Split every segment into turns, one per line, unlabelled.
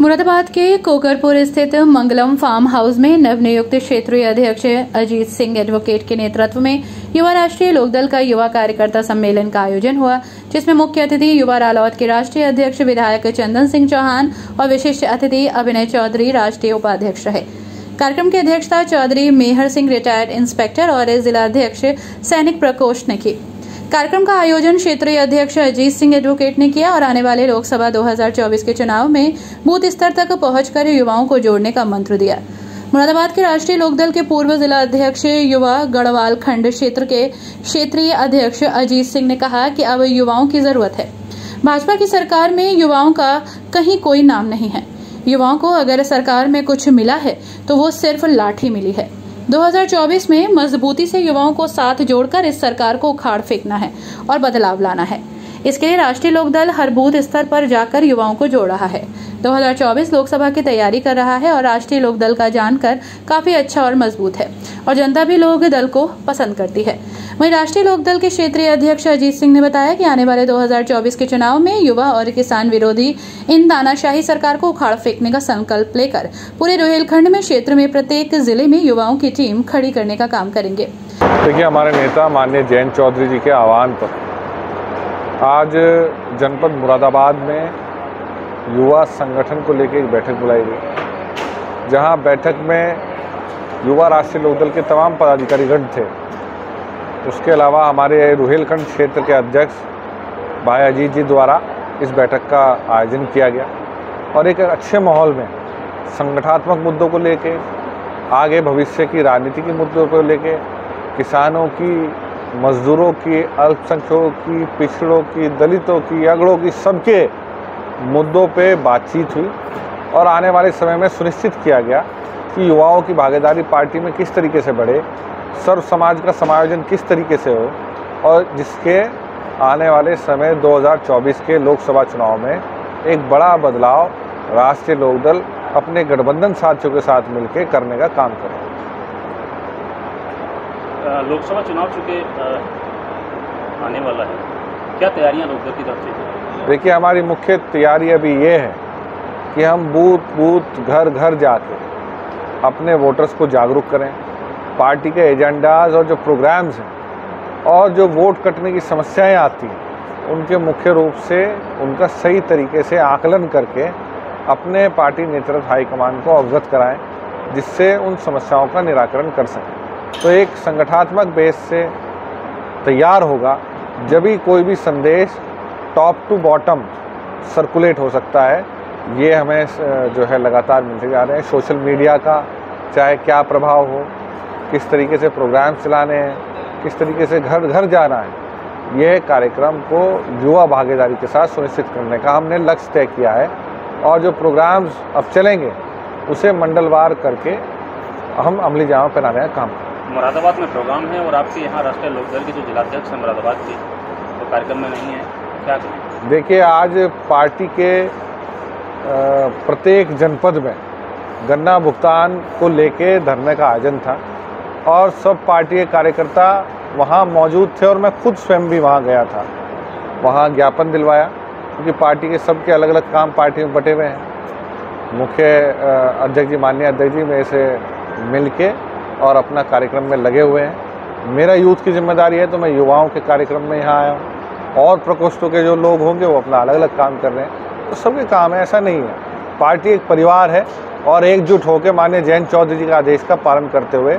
मुरादाबाद के कोकरपुर स्थित मंगलम farm house में नवनियुक्त क्षेत्रीय अध्यक्ष अजीत सिंह एडवोकेट के नेतृत्व में युवा राष्ट्रीय लोकदल का युवा कार्यकर्ता सम्मेलन का आयोजन हुआ, जिसमें मुख्य अतिथि युवा रालोद के राष्ट्रीय अध्यक्ष विधायक चंदन सिंह चौहान और विशिष्ट अतिथि अभिनय चौधरी राष्ट्रीय उपाध्यक्ष रहे। कार्यक्रम की अध्यक्षता चौधरी मेहर सिंह रिटायर्ड इंस्पेक्टर और जिला अध्यक्ष सैनिक प्रकोष्ठ ने की। कार्यक्रम का आयोजन क्षेत्रीय अध्यक्ष अजीत सिंह एडवोकेट ने किया और आने वाले लोकसभा 2024 के चुनाव में बूथ स्तर तक पहुंचकर युवाओं को जोड़ने का मंत्र दिया। मुरादाबाद के राष्ट्रीय लोकदल के पूर्व जिला अध्यक्ष युवा गढ़वाल खंड क्षेत्र के क्षेत्रीय अध्यक्ष अजीत सिंह ने कहा कि अब युवाओं की जरूरत है। भाजपा की सरकार में युवाओं का कहीं कोई नाम नहीं है। युवाओं को अगर सरकार में कुछ मिला है तो वो सिर्फ लाठी मिली है। 2024 में मजबूती से युवाओं को साथ जोड़कर इस सरकार को उखाड़ फेंकना है और बदलाव लाना है। इसके लिए राष्ट्रीय लोकदल हर बूथ स्तर पर जाकर युवाओं को जोड़ रहा है। 2024 लोकसभा की तैयारी कर रहा है और राष्ट्रीय लोकदल का जानकर काफी अच्छा और मजबूत है और जनता भी लोग दल को पसंद करती है। वहीं राष्ट्रीय लोकदल के क्षेत्रीय अध्यक्ष अजीत सिंह ने बताया कि आने वाले 2024 के चुनाव में युवा और किसान विरोधी इन तानाशाही सरकार को उखाड़ फेंकने का संकल्प लेकर पूरे रुहेलखंड में क्षेत्र में प्रत्येक जिले में युवाओं की टीम खड़ी करने का काम करेंगे।
देखिए, हमारे नेता माननीय जयंत चौधरी जी के आह्वान पर आज जनपद मुरादाबाद में युवा संगठन को लेकर एक बैठक बुलाई गई, जहां बैठक में युवा राष्ट्रीय लोकदल के तमाम पदाधिकारीगण थे। उसके अलावा हमारे रुहेलखंड क्षेत्र के अध्यक्ष भाई अजीत जी द्वारा इस बैठक का आयोजन किया गया और एक अच्छे माहौल में संगठनात्मक मुद्दों को लेके, आगे भविष्य की राजनीति के मुद्दों को लेके, किसानों की, मजदूरों की, अल्पसंख्यकों की, पिछड़ों की, दलितों की, अगड़ों की, सबके मुद्दों पे बातचीत हुई और आने वाले समय में सुनिश्चित किया गया कि युवाओं की भागीदारी पार्टी में किस तरीके से बढ़े, सर्व समाज का समायोजन किस तरीके से हो और जिसके आने वाले समय 2024 के लोकसभा चुनाव में एक बड़ा बदलाव राष्ट्रीय लोकदल अपने गठबंधन साथियों के साथ मिलकर करने का काम करे।
लोकसभा चुनाव चुके आने वाला है, क्या तैयारियां लोकदल की तरफ से?
देखिए, हमारी मुख्य तैयारी अभी ये है कि हम बूथ बूथ घर घर जाके अपने वोटर्स को जागरूक करें। पार्टी के एजेंडाज और जो प्रोग्राम्स हैं और जो वोट कटने की समस्याएं आती हैं उनके मुख्य रूप से उनका सही तरीके से आकलन करके अपने पार्टी नेतृत्व हाईकमान को अवगत कराएं, जिससे उन समस्याओं का निराकरण कर सकें। तो एक संगठनात्मक बेस से तैयार होगा जब भी कोई भी संदेश टॉप टू बॉटम सर्कुलेट हो सकता है। ये हमें जो है लगातार मिलते जा रहे हैं। सोशल मीडिया का चाहे क्या प्रभाव हो, किस तरीके से प्रोग्राम चलाने हैं, किस तरीके से घर घर जाना है, ये कार्यक्रम को युवा भागीदारी के साथ सुनिश्चित करने का हमने लक्ष्य तय किया है और जो प्रोग्राम्स अब चलेंगे उसे मंडलवार करके हम अमली जामा पहनाने का काम करेंगे।
मुरादाबाद में प्रोग्राम है और आपके यहाँ राष्ट्रीय लोकदल के जो जिलाध्यक्ष हैं मुरादाबाद के, तो कार्यक्रम में नहीं है, क्या करें?
देखिए, आज पार्टी के प्रत्येक जनपद में गन्ना भुगतान को लेके धरने का आयोजन था और सब पार्टी के कार्यकर्ता वहाँ मौजूद थे और मैं खुद स्वयं भी वहाँ गया था। वहाँ ज्ञापन दिलवाया, क्योंकि पार्टी के सबके अलग अलग काम पार्टी में बटे हुए हैं। मुख्य अध्यक्ष जी, माननीय अध्यक्ष जी मेरे से मिल के और अपना कार्यक्रम में लगे हुए हैं। मेरा यूथ की जिम्मेदारी है तो मैं युवाओं के कार्यक्रम में यहाँ आया हूँ और प्रकोष्ठों के जो लोग होंगे वो अपना अलग अलग काम कर रहे हैं। तो सबके काम है, ऐसा नहीं है। पार्टी एक परिवार है और एकजुट होकर माननीय जयंत चौधरी जी का आदेश का पालन करते हुए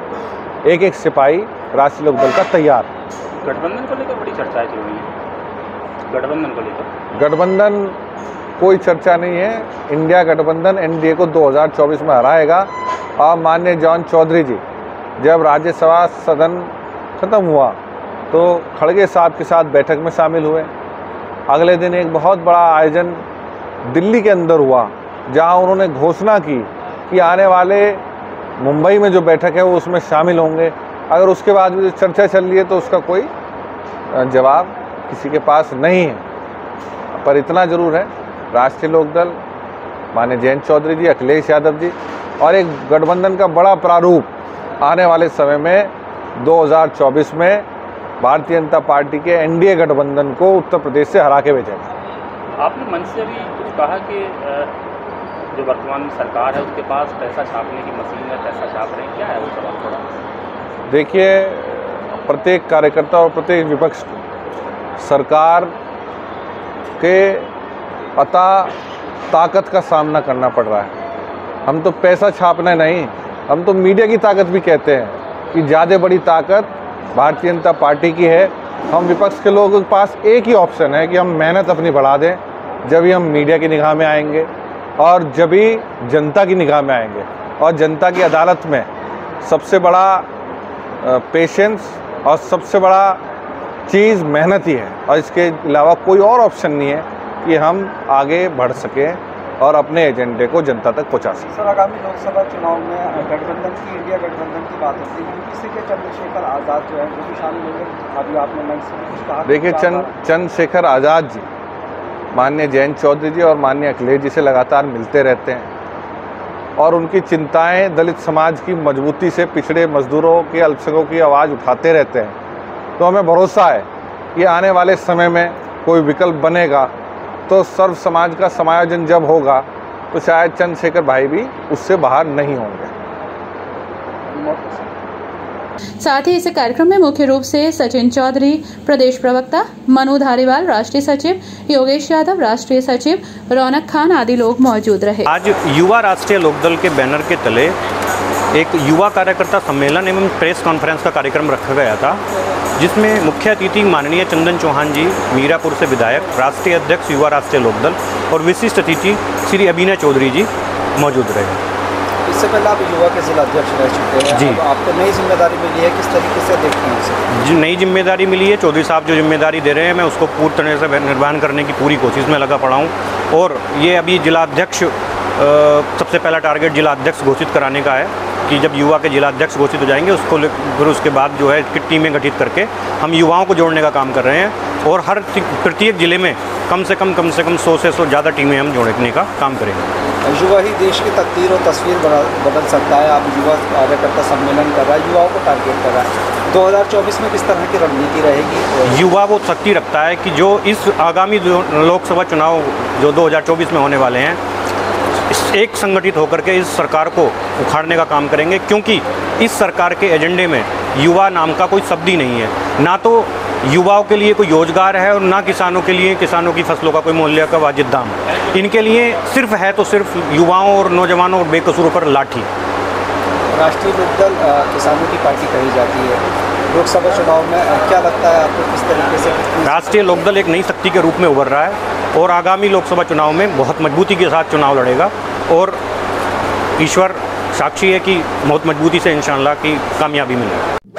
एक एक सिपाही राष्ट्रीय लोकदल का तैयार।
गठबंधन को लेकर बड़ी चर्चाएं चल रही हैं। गठबंधन को लेकर
गठबंधन कोई चर्चा नहीं है। इंडिया गठबंधन एनडीए को 2024 में हराएगा और माननीय जयंत चौधरी जी जब राज्यसभा सदन खत्म हुआ तो खड़गे साहब के साथ बैठक में शामिल हुए। अगले दिन एक बहुत बड़ा आयोजन दिल्ली के अंदर हुआ, जहां उन्होंने घोषणा की कि आने वाले मुंबई में जो बैठक है वो उसमें शामिल होंगे। अगर उसके बाद भी जो चर्चा चल रही है तो उसका कोई जवाब किसी के पास नहीं है। पर इतना ज़रूर है, राष्ट्रीय लोकदल माननीय जयंत चौधरी जी, अखिलेश यादव जी और एक गठबंधन का बड़ा प्रारूप आने वाले समय में 2024 में भारतीय जनता पार्टी के एनडीए गठबंधन को उत्तर प्रदेश से हरा के भेजेगा।
आपने मंच से भी कुछ कहा कि जो वर्तमान में सरकार है उसके पास पैसा छापने की मशीन है, पैसा छाप रहे हैं, क्या है वो सवाल थोड़ा?
देखिए, प्रत्येक कार्यकर्ता और प्रत्येक विपक्ष को सरकार के अता ताकत का सामना करना पड़ रहा है। हम तो पैसा छापना नहीं, हम तो मीडिया की ताकत भी कहते हैं कि ज़्यादा बड़ी ताकत भारतीय जनता पार्टी की है। हम विपक्ष के लोगों के पास एक ही ऑप्शन है कि हम मेहनत अपनी बढ़ा दें, जब ही हम मीडिया की निगाह में आएंगे और जब ही जनता की निगाह में आएंगे। और जनता की अदालत में सबसे बड़ा पेशेंस और सबसे बड़ा चीज़ मेहनत ही है, और इसके अलावा कोई और ऑप्शन नहीं है कि हम आगे बढ़ सकें और अपने एजेंडे को जनता तक पहुंचा सकें।
सर, आगामी लोकसभा चुनाव में गठबंधन की, इंडिया गठबंधन की बात होती है, यूपी से के चंद्रशेखर आज़ाद जो है वो भी शामिल होंगे। अभी आपने मंच से कुछ कहा।
देखिए, चंद्रशेखर आज़ाद जी माननीय जयंत चौधरी जी और माननीय अखिलेश जी से लगातार मिलते रहते हैं और उनकी चिंताएं दलित समाज की मजबूती से पिछड़े मजदूरों के, अल्पसंख्यकों की आवाज़ उठाते रहते हैं। तो हमें भरोसा है कि आने वाले समय में कोई विकल्प बनेगा तो सर्व समाज का समायोजन जब होगा तो शायद चंद्रशेखर भाई भी उससे बाहर नहीं होंगे।
साथ ही इस कार्यक्रम में मुख्य रूप से सचिन चौधरी प्रदेश प्रवक्ता, मनु धारीवाल राष्ट्रीय सचिव, योगेश यादव राष्ट्रीय सचिव, रौनक खान आदि लोग मौजूद रहे।
आज युवा राष्ट्रीय लोकदल के बैनर के तले एक युवा कार्यकर्ता सम्मेलन एवं प्रेस कॉन्फ्रेंस का कार्यक्रम रखा गया था, जिसमें मुख्य अतिथि माननीय चंदन चौहान जी, मीरापुर से विधायक, राष्ट्रीय अध्यक्ष युवा राष्ट्रीय लोकदल और विशिष्ट अतिथि श्री अभिनय चौधरी जी मौजूद रहे।
इससे पहले आप युवा के जिला अध्यक्ष रह चुके हैं जी। अब आपको नई जिम्मेदारी मिली है, किस तरीके से देखते हैं उसे?
जी, नई जिम्मेदारी मिली है। चौधरी साहब जो जिम्मेदारी दे रहे हैं, मैं उसको पूरी तरह से निर्वहन करने की पूरी कोशिश में लगा पड़ा हूँ। और ये अभी जिला अध्यक्ष, सबसे पहला टारगेट जिला अध्यक्ष घोषित कराने का है कि जब युवा के जिला अध्यक्ष घोषित हो जाएंगे उसको फिर उसके बाद जो है टीमें गठित करके हम युवाओं को जोड़ने का काम कर रहे हैं और हर प्रत्येक जिले में कम से कम 100 से ज़्यादा टीमें हम जोड़ने का काम करेंगे।
युवा ही देश की तकदीर और तस्वीर बदल सकता है। आप युवा कार्यकर्ता सम्मेलन कर रहा है, युवाओं को टारगेट कर रहा है। 2024 में किस तरह की रणनीति रहेगी?
युवा वो शक्ति रखता है कि जो इस आगामी लोकसभा चुनाव जो 2024 में होने वाले हैं, एक संगठित होकर के इस सरकार को उखाड़ने का काम करेंगे, क्योंकि इस सरकार के एजेंडे में युवा नाम का कोई शब्द ही नहीं है। ना तो युवाओं के लिए कोई रोजगार है और ना किसानों के लिए किसानों की फसलों का कोई मूल्य का वाजिब दाम। इनके लिए सिर्फ है तो सिर्फ युवाओं और नौजवानों और बेकसूरों पर लाठी।
राष्ट्रीय लोकदल किसानों की पार्टी कही जाती है, लोकसभा चुनाव में क्या लगता है आपको, किस तरीके से?
राष्ट्रीय लोकदल एक नई शक्ति के रूप में उभर रहा है और आगामी लोकसभा चुनाव में बहुत मजबूती के साथ चुनाव लड़ेगा और ईश्वर साक्षी है कि बहुत मजबूती से इंशाअल्लाह की कामयाबी मिलेगी।